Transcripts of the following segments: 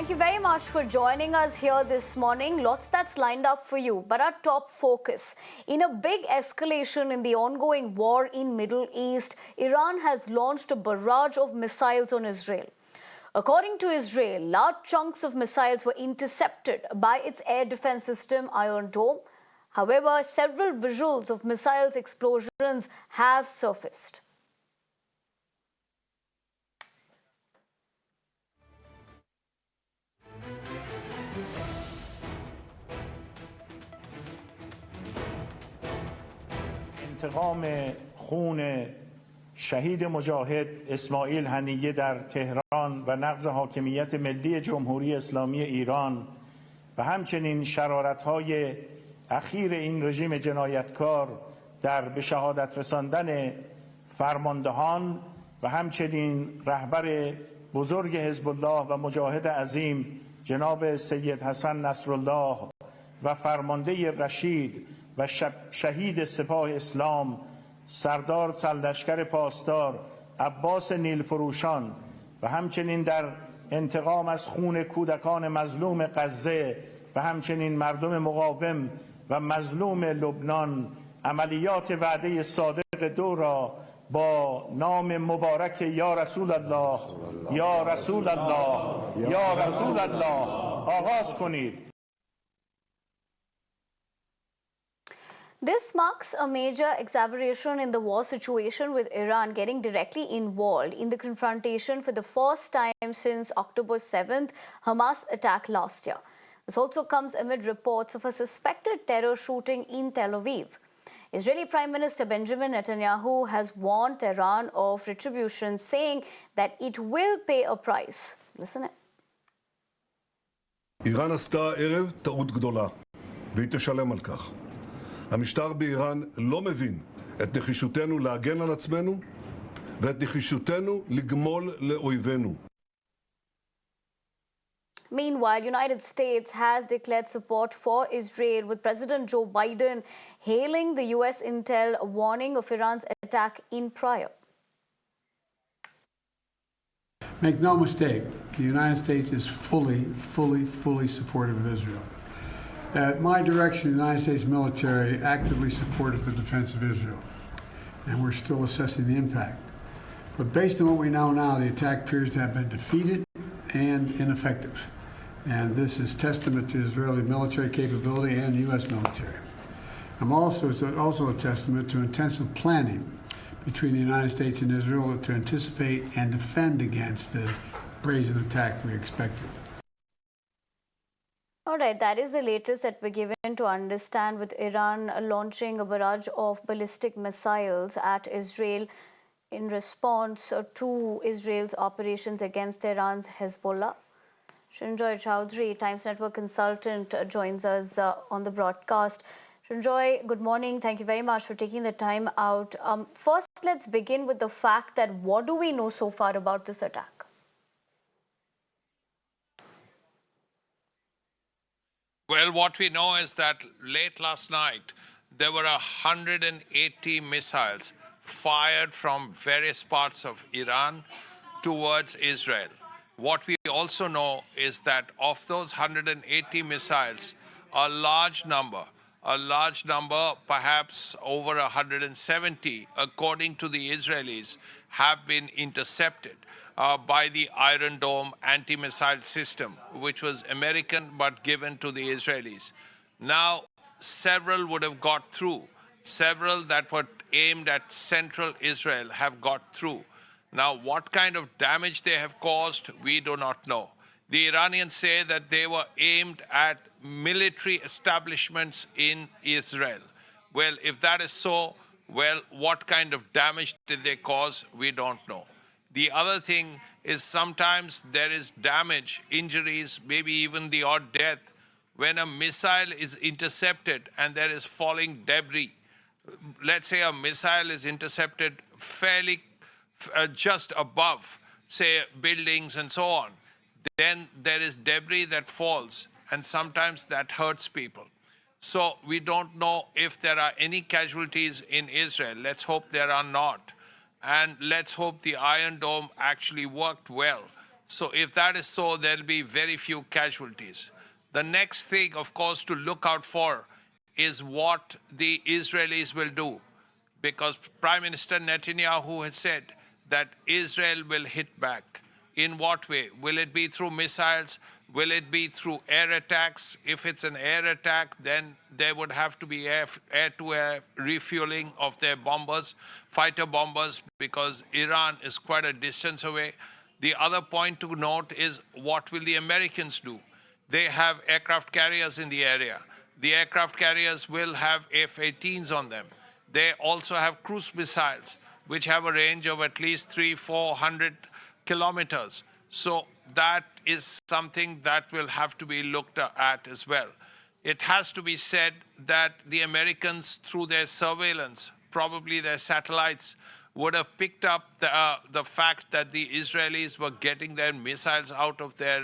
Thank you very much for joining us here this morning. Lots that's lined up for you, but our top focus. In a big escalation in the ongoing war in Middle East, Iran has launched a barrage of missiles on Israel. According to Israel, large chunks of missiles were intercepted by its air defense system, Iron Dome. However, several visuals of missiles explosions have surfaced. انتقام خون شهید مجاهد اسماعیل هنیه در تهران و نقض حاکمیت ملی جمهوری اسلامی ایران و همچنین شرارت‌های اخیر این رژیم جنایتکار در به شهادت رساندن فرماندهان و همچنین رهبر بزرگ حزب الله و مجاهد عظیم جناب سید حسن نصرالله و فرمانده رشید و شهید سپاه اسلام سردار سرلشکر پاسدار عباس نیلفروشان و همچنین در انتقام از خون کودکان مظلوم غزه و همچنین مردم مقاوم و مظلوم لبنان عملیات وعده صادق دو را با نام مبارک یا رسول الله یا رسول الله یا رسول الله آغاز کنید. This marks a major exacerbation in the war situation, with Iran getting directly involved in the confrontation for the first time since October 7th Hamas attack last year. This also comes amid reports of a suspected terror shooting in Tel Aviv. Israeli Prime Minister Benjamin Netanyahu has warned Tehran of retribution, saying that it will pay a price. Listen. איראן עשתה הערב טעות גדולה, והיא תשלם על כך. המשטר באיראן לא מבין את נחישותנו להגן על עצמנו ואת נחישותנו לגמול לאויבינו. Meanwhile, United States has declared support for Israel, with President Joe Biden hailing the U.S. intel warning of Iran's attack in prior. Make no mistake, the United States is fully supportive of Israel. At my direction, the United States military actively supported the defense of Israel, and we're still assessing the impact. But based on what we know now, the attack appears to have been defeated and ineffective. And this is testament to Israeli military capability and U.S. military. It's also a testament to intensive planning between the United States and Israel to anticipate and defend against the brazen attack we expected. All right, that is the latest that we're given to understand, with Iran launching a barrage of ballistic missiles at Israel in response to Israel's operations against Iran's Hezbollah. Srinjoy Chowdhury, Times Network consultant, joins us on the broadcast. Srinjoy, good morning. Thank you very much for taking the time out. First, let's begin with the fact that what do we know so far about this attack? Well, what we know is that late last night, there were 180 missiles fired from various parts of Iran towards Israel. What we also know is that of those 180 missiles, a large number, perhaps over 170, according to the Israelis, have been intercepted by the Iron Dome anti-missile system, which was American but given to the Israelis. Now, several would have got through. Several that were aimed at central Israel have got through. Now, what kind of damage they have caused, we do not know. The Iranians say that they were aimed at military establishments in Israel. Well, if that is so, well, what kind of damage did they cause, we don't know. The other thing is sometimes there is damage, injuries, maybe even the odd death, when a missile is intercepted and there is falling debris. Let's say a missile is intercepted fairly just above, say, buildings and so on. Then there is debris that falls, and sometimes that hurts people. So we don't know if there are any casualties in Israel. Let's hope there are not. And let's hope the Iron Dome actually worked well, So if that is so, there'll be very few casualties. The next thing, of course, to look out for is what the Israelis will do, because Prime Minister Netanyahu has said that Israel will hit back. In what way? Will it be through missiles? Will it be through air attacks? If it's an air attack, then there would have to be air-to-air refueling of their bombers, fighter bombers, because Iran is quite a distance away. The other point to note is, what will the Americans do? They have aircraft carriers in the area. The aircraft carriers will have F-18s on them. They also have cruise missiles, which have a range of at least 300-400 kilometers. So that is something that will have to be looked at as well. It has to be said that the Americans, through their surveillance, probably their satellites, would have picked up the fact that the Israelis were getting their missiles out of their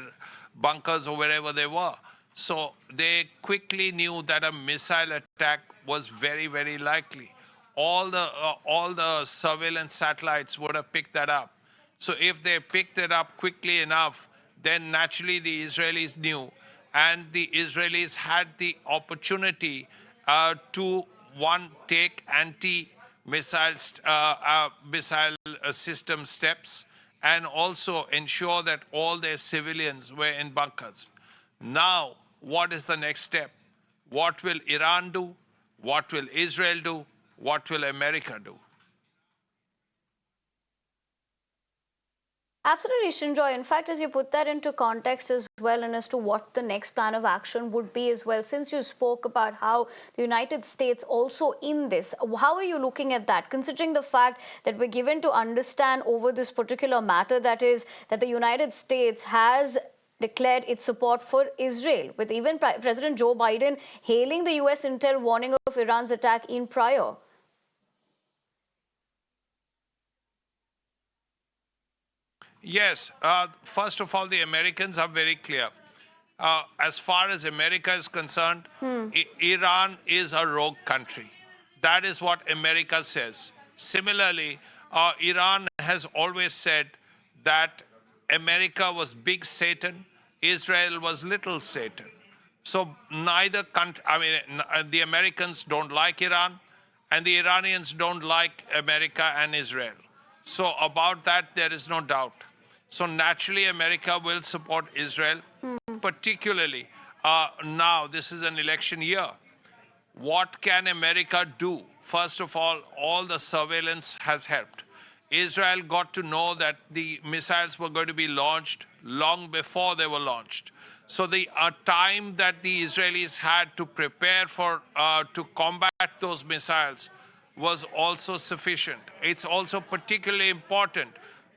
bunkers or wherever they were. So they quickly knew that a missile attack was very, very likely. All the surveillance satellites would have picked that up. So if they picked it up quickly enough, then naturally the Israelis knew, and the Israelis had the opportunity to, one, take anti-missile system steps, and also ensure that all their civilians were in bunkers. Now, what is the next step? What will Iran do? What will Israel do? What will America do? Absolutely, Shinjoy. In fact, as you put that into context as well, and as to what the next plan of action would be as well, since you spoke about how the United States also in this, how are you looking at that, considering the fact that we're given to understand over this particular matter, that is, that the United States has declared its support for Israel, with even President Joe Biden hailing the US intel warning of Iran's attack in prior? Yes. First of all, the Americans are very clear. As far as America is concerned, Iran is a rogue country. That is what America says. Similarly, Iran has always said that America was big Satan, Israel was little Satan. So neither country, the Americans don't like Iran, and the Iranians don't like America and Israel. So about that, there is no doubt. So naturally, America will support Israel, particularly now. This is an election year. What can America do? First of all the surveillance has helped. Israel got to know that the missiles were going to be launched long before they were launched. So the time that the Israelis had to prepare for, to combat those missiles was also sufficient. It's also particularly important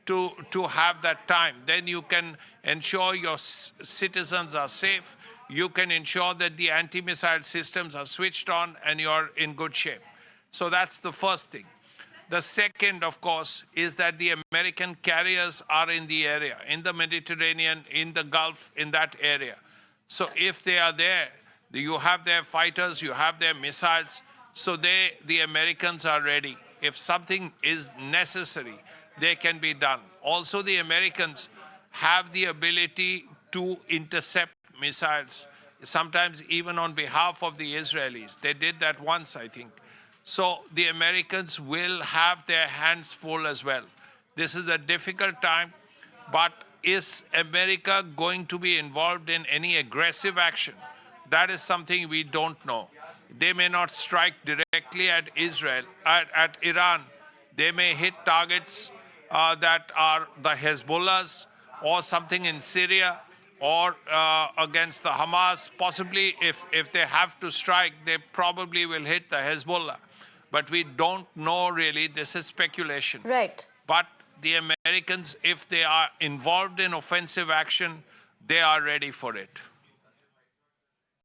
to have that time. Then you can ensure your citizens are safe. You can ensure that the anti-missile systems are switched on and you're in good shape. So that's the first thing. The second, of course, is that the American carriers are in the area, in the Mediterranean, in the Gulf, in that area. So if they are there, you have their fighters, you have their missiles, so the Americans are ready. If something is necessary, they can be done. Also, the Americans have the ability to intercept missiles, sometimes even on behalf of the Israelis. They did that once, I think. So the Americans will have their hands full as well. This is a difficult time, but is America going to be involved in any aggressive action? That is something we don't know. They may not strike directly at Israel, at Iran. They may hit targets that are the Hezbollahs or something in Syria or against the Hamas. Possibly, if they have to strike, they probably will hit the Hezbollah. But we don't know really. This is speculation. Right. But the Americans, if they are involved in offensive action, they are ready for it.